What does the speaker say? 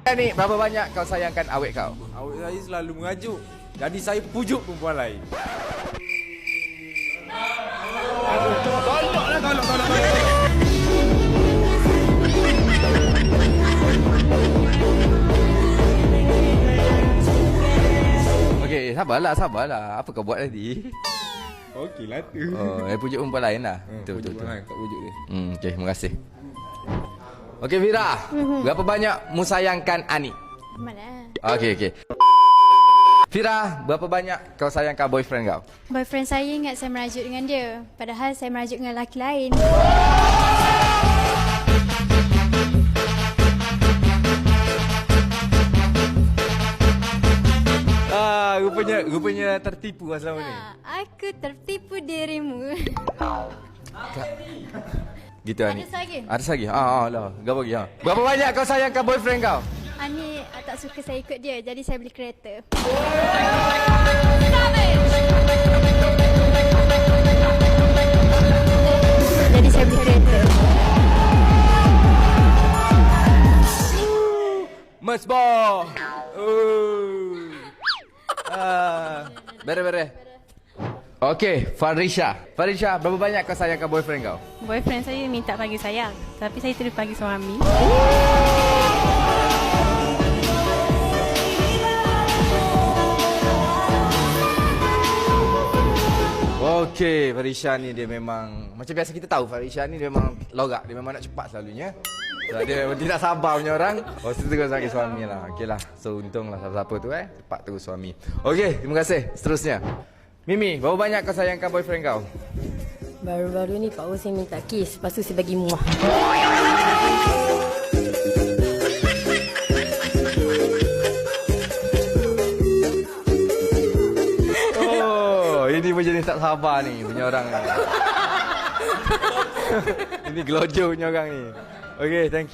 Ni, berapa banyak kau sayangkan awek kau? Awek saya selalu mengajuk. Jadi saya pujuk perempuan lain. Okey, sabarlah. Apa kau buat tadi? Okeylah tu. Oh, pujuk perempuan lain lah. Betul. Tak pujuk dia. Okey, terima kasih. Okey, Fira. Berapa banyak mu sayangkan Ani? Mana? Okey. Fira, berapa banyak kau sayangkan boyfriend kau? Boyfriend saya ingat saya merajuk dengan dia. Padahal saya merajuk dengan lelaki lain. Rupanya tertipu lah selama ni. Aku tertipu dirimu. Gitu Ani. Ada lagi? Ada lagi? Lah. Gapa lagi? Berapa banyak kau sayangkan boyfriend kau? Ani tak suka saya ikut dia. Jadi saya beli kereta. Jadi saya beli kereta. Mesbah. Bere. Okey, Farisha, berapa banyak kau sayangkan boyfriend kau? Boyfriend saya minta bagi sayang, tapi saya terus bagi suami. Okey, Farisha ni dia memang macam biasa kita tahu Farisha ni dia memang lorak, dia memang nak cepat selalunya. So, dia tidak sabar punya orang. Oh, terus bagi suami lah. Okeylah. So untunglah siapa-siapa tu cepat terus suami. Okey, terima kasih. Seterusnya. Mimi, berapa banyak kau sayangkan boyfriend kau? Baru-baru ni Pak Hussein minta kiss. Lepas tu saya bagi muah. Oh, ini pun jenis tak sabar ni punya orang ni. Ini gelojo punya orang ni. Okey, thank you.